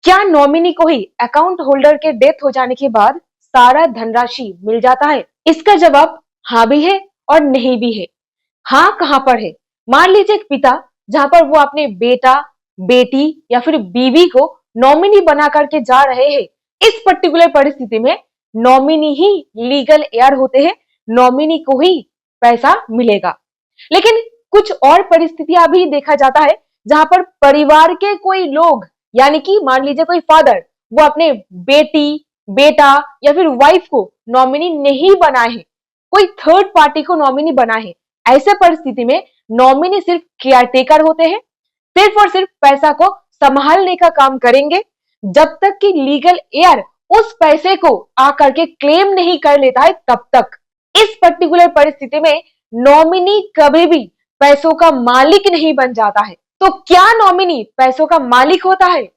क्या नॉमिनी को ही account holder के डेथ हो जाने के बाद सारा धनराशि मिल जाता है? इसका जवाब हाँ भी है और नहीं भी है। हाँ कहां पर है? मान लीजिए एक पिता जहां पर वो अपने बेटा, बेटी या फिर बीवी को नॉमिनी बना करके जा रहे हैं, इस पर्टिकुलर परिस्थिति में नॉमिनी ही लीगल एयर होते हैं, नॉमिनी को ही पैसा मिलेगा। लेकिन कुछ और परिस्थितियां भी देखा जाता है जहां पर परिवार के कोई लोग, यानी कि मान लीजिए कोई फादर, वो अपने बेटी, बेटा या फिर वाइफ को नॉमिनी नहीं बनाए हैं, कोई थर्ड पार्टी को नॉमिनी बनाए हैं। ऐसे परिस्थिति में नॉमिनी सिर्फ केयरटेकर होते हैं, सिर्फ और सिर्फ पैसा को संभालने का काम करेंगे, जब तक कि लीगल एयर उस पैसे को आकर के क्लेम नहीं कर लेता है तब तक। इस पर्टिकुलर परिस्थिति में नॉमिनी कभी भी पैसों का मालिक नहीं बन जाता है। तो क्या नॉमिनी पैसों का मालिक होता है?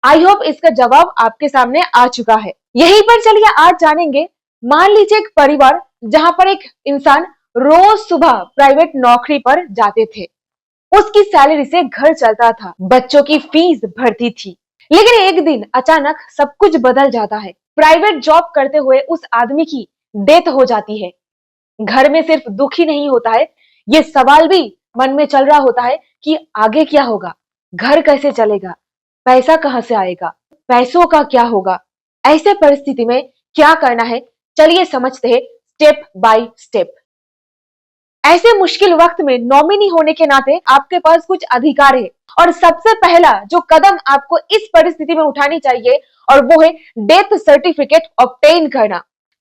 आई होप इसका जवाब आपके सामने आ चुका है। यहीं पर चलिए आज जानेंगे। मान लीजिए एक परिवार जहां पर एक इंसान रोज सुबह प्राइवेट नौकरी पर जाते थे, उसकी सैलरी से घर चलता था, बच्चों की फीस भरती थी। लेकिन एक दिन अचानक सब कुछ बदल जाता है। प्राइवेट जॉब करते हुए उस आदमी की डेथ हो जाती है। घर में सिर्फ दुख ही नहीं होता है, ये सवाल भी मन में चल रहा होता है कि आगे क्या होगा, घर कैसे चलेगा, पैसा कहां से आएगा, पैसों का क्या होगा। ऐसे परिस्थिति में क्या करना है, चलिए समझते हैं स्टेप बाय स्टेप। ऐसे मुश्किल वक्त में नॉमिनी होने के नाते आपके पास कुछ अधिकार है, और सबसे पहला जो कदम आपको इस परिस्थिति में उठानी चाहिए, और वो है डेथ सर्टिफिकेट ऑब्टेन करना,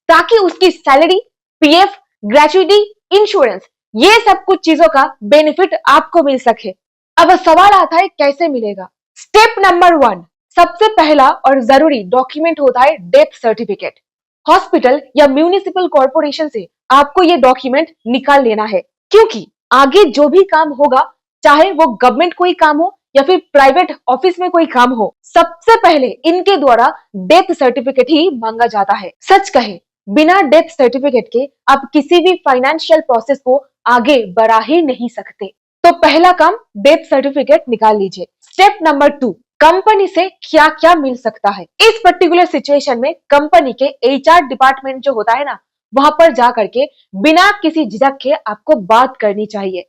ताकि उसकी सैलरी, पीएफ, ग्रेचुइटी, इंश्योरेंस, ये सब कुछ चीजों का बेनिफिट आपको मिल सके। अब सवाल आता है कैसे मिलेगा। स्टेप नंबर 1, सबसे पहला और जरूरी डॉक्यूमेंट होता है डेथ सर्टिफिकेट। हॉस्पिटल या म्यूनिसिपल कॉर्पोरेशन से आपको ये डॉक्यूमेंट निकाल लेना है, क्योंकि आगे जो भी काम होगा, चाहे वो गवर्नमेंट कोई काम हो या फिर प्राइवेट ऑफिस में कोई काम हो, सबसे पहले इनके द्वारा डेथ सर्टिफिकेट ही मांगा जाता है। सच कहे, बिना डेथ सर्टिफिकेट के आप किसी भी फाइनेंशियल प्रोसेस को आगे बढ़ा ही नहीं सकते। तो पहला काम डेथ सर्टिफिकेट निकाल लीजिए। स्टेप नंबर 2, कंपनी से क्या क्या मिल सकता है। इस पर्टिकुलर सिचुएशन में कंपनी के एचआर डिपार्टमेंट जो होता है ना, वहां पर जा करके बिना किसी झिझक के आपको बात करनी चाहिए,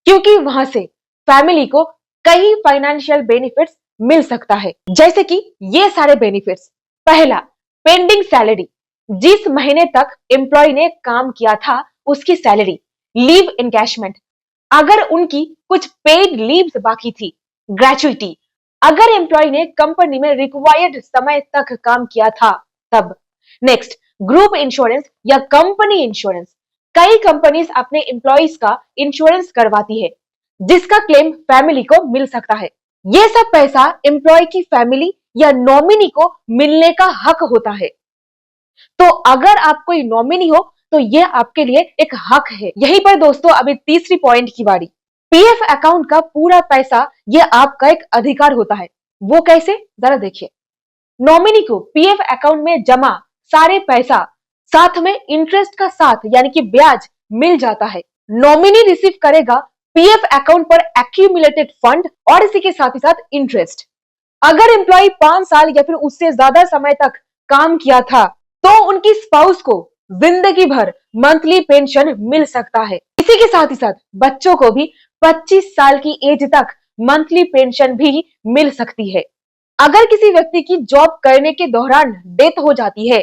क्योंकि वहां से फैमिली को कई फाइनेंशियल बेनिफिट्स मिल सकता है। जैसे कि ये सारे बेनिफिट्स। पहला, पेंडिंग सैलरी, जिस महीने तक एम्प्लॉय ने काम किया था उसकी सैलरी। लीव एनकैशमेंट, अगर उनकी कुछ पेड लीव्स बाकी थी। ग्रेचुइटी, अगर एम्प्लॉय ने कंपनी में रिक्वायर्ड समय तक काम किया था तब। नेक्स्ट, ग्रुप इंश्योरेंस या कंपनी इंश्योरेंस, कई कंपनीज अपने एम्प्लॉयज का इंश्योरेंस करवाती है, जिसका क्लेम फैमिली को मिल सकता है। ये सब पैसा एम्प्लॉय की फैमिली या नॉमिनी को मिलने का हक होता है। तो अगर आप कोई नॉमिनी हो तो ये आपके लिए एक हक है। यहीं पर दोस्तों अभी तीसरी पॉइंट की बारी। पीएफ अकाउंट का पूरा पैसा ये आपका एक अधिकार होता है। वो कैसे, जरा देखिए। नॉमिनी को पीएफ अकाउंट में जमा सारे पैसा, साथ में इंटरेस्ट का साथ यानी कि ब्याज मिल जाता है। नॉमिनी रिसीव करेगा पीएफ अकाउंट पर एक्यूमुलेटेड फंड और इसी के साथ ही साथ इंटरेस्ट। अगर एम्प्लॉय 5 साल या फिर उससे ज्यादा समय तक काम किया था तो उनकी स्पाउस को जिंदगी भर मंथली पेंशन मिल सकता है। इसी के साथ ही साथ बच्चों को भी 25 साल की एज तक मंथली पेंशन भी मिल सकती है। अगर किसी व्यक्ति की जॉब करने के दौरान डेथ हो जाती है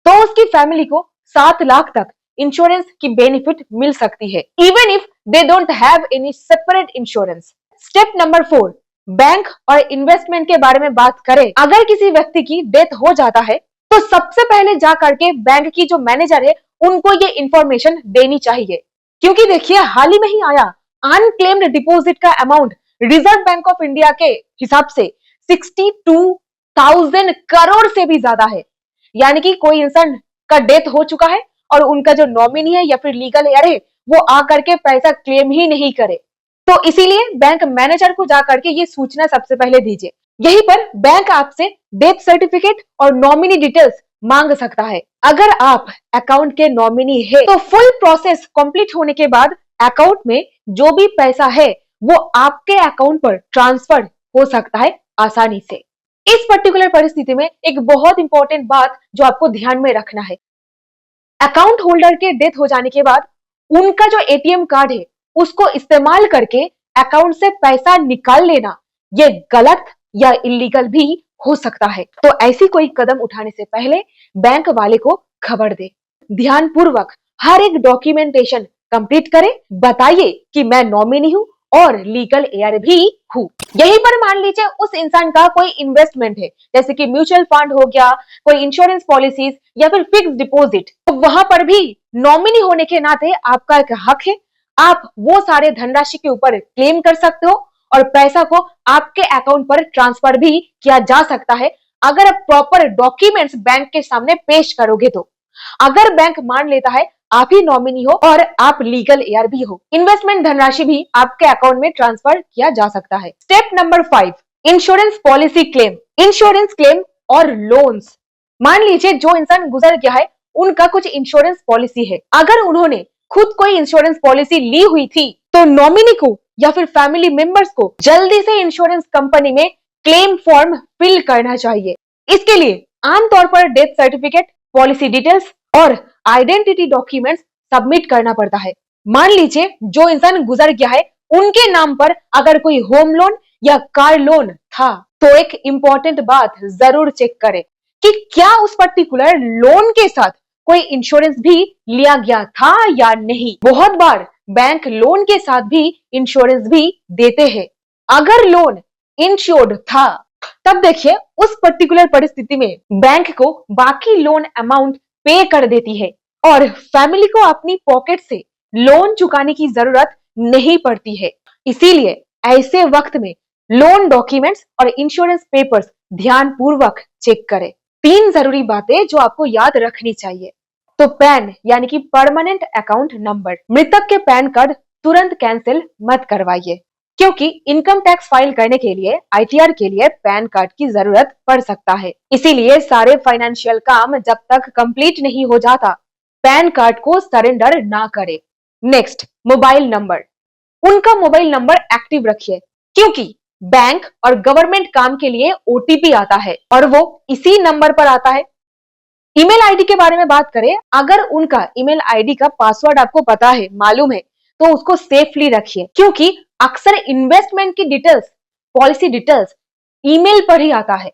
तो उसकी फैमिली को 7 लाख तक इंश्योरेंस की बेनिफिट मिल सकती है, even if they don't have any separate insurance. Step number 4, bank और इन्वेस्टमेंट के बारे में बात करें। अगर किसी व्यक्ति की डेथ हो जाता है तो सबसे पहले जा करके बैंक की जो मैनेजर है उनको ये इंफॉर्मेशन देनी चाहिए, क्योंकि देखिए हाल ही में ही आया अनक्लेम्ड डिपॉजिट का amount reserve bank of India के हिसाब से 62,000 करोड़ से भी ज्यादा है। यानी कि कोई इंसान का डेथ हो चुका है और उनका जो नॉमिनी है या फिर लीगल एयर है वो आकर के पैसा क्लेम ही नहीं करे। तो इसीलिए बैंक मैनेजर को जाकर के ये सूचना सबसे पहले दीजिए। यहीं पर बैंक आपसे डेथ सर्टिफिकेट और नॉमिनी डिटेल्स मांग सकता है। अगर आप अकाउंट के नॉमिनी है तो फुल प्रोसेस कंप्लीट होने के बाद अकाउंट में जो भी पैसा है वो आपके अकाउंट पर ट्रांसफर हो सकता है आसानी से। इस पर्टिकुलर परिस्थिति में एक बहुत इंपॉर्टेंट बात जो आपको ध्यान में रखना है, अकाउंट होल्डर के डेथ हो जाने के बाद उनका जो एटीएम कार्ड है उसको इस्तेमाल करके अकाउंट से पैसा निकाल लेना ये गलत या इलीगल भी हो सकता है। तो ऐसी कोई कदम उठाने से पहले बैंक वाले को खबर दे, ध्यान पूर्वक हर एक डॉक्यूमेंटेशन कंप्लीट करें, बताइए कि मैं नॉमिनी हूँ और लीगल एयर भी हूँ। यहीं पर मान लीजिए उस इंसान का कोई इन्वेस्टमेंट है, जैसे कि म्यूचुअल फंड हो गया, कोई इंश्योरेंस पॉलिसीज या फिर फिक्स डिपॉजिट, तो वहां पर भी नॉमिनी होने के नाते आपका एक हक है, आप वो सारे धनराशि के ऊपर क्लेम कर सकते हो और पैसा को आपके अकाउंट पर ट्रांसफर भी किया जा सकता है अगर आप प्रॉपर डॉक्यूमेंट्स बैंक के सामने पेश करोगे तो। अगर बैंक मान लेता है आप ही नॉमिनी हो और आप लीगल एयर भी हो, इन्वेस्टमेंट धनराशि भी आपके अकाउंट में ट्रांसफर किया जा सकता है। Step number 5, insurance policy claim. Insurance claim और लोन्स, मान लीजिए जो इंसान गुजर गया है उनका कुछ इंश्योरेंस पॉलिसी है, अगर उन्होंने खुद कोई इंश्योरेंस पॉलिसी ली हुई थी तो नॉमिनी को या फिर फैमिली मेंबर्स को जल्दी से इंश्योरेंस कंपनी में क्लेम फॉर्म फिल करना चाहिए। इसके लिए आमतौर पर डेथ सर्टिफिकेट, पॉलिसी डिटेल्स और आइडेंटिटी डॉक्यूमेंट्स सबमिट करना पड़ता है। मान लीजिए जो इंसान गुजर गया है उनके नाम पर अगर कोई होम लोन या कार लोन था तो एक इंपॉर्टेंट बात जरूर चेक करें कि क्या उस पर्टिकुलर लोन के साथ कोई इंश्योरेंस भी लिया गया था या नहीं। बहुत बार बैंक लोन के साथ भी इंश्योरेंस भी देते हैं। अगर लोन इंश्योर्ड था तब देखिए उस पर्टिकुलर परिस्थिति में बैंक को बाकी लोन अमाउंट पे कर देती है और फैमिली को अपनी पॉकेट से लोन चुकाने की जरूरत नहीं पड़ती है। इसीलिए ऐसे वक्त में लोन डॉक्यूमेंट्स और इंश्योरेंस पेपर्स ध्यान पूर्वक चेक करें। 3 जरूरी बातें जो आपको याद रखनी चाहिए। तो पैन यानी कि परमानेंट अकाउंट नंबर, मृतक के पैन कार्ड तुरंत कैंसिल मत करवाइए क्योंकि इनकम टैक्स फाइल करने के लिए आईटीआर के लिए पैन कार्ड की जरूरत पड़ सकता है। इसीलिए सारे फाइनेंशियल काम जब तक कंप्लीट नहीं हो जाता पैन कार्ड को सरेंडर ना करें। नेक्स्ट, मोबाइल नंबर, उनका मोबाइल नंबर एक्टिव रखिए क्योंकि बैंक और गवर्नमेंट काम के लिए ओटीपी आता है और वो इसी नंबर पर आता है। ईमेल आईडी के बारे में बात करें, अगर उनका ईमेल आईडी का पासवर्ड आपको पता है, मालूम है, तो उसको सेफली रखिए क्योंकि अक्सर इन्वेस्टमेंट की डिटेल्स, पॉलिसी डिटेल्स ईमेल पर ही आता है।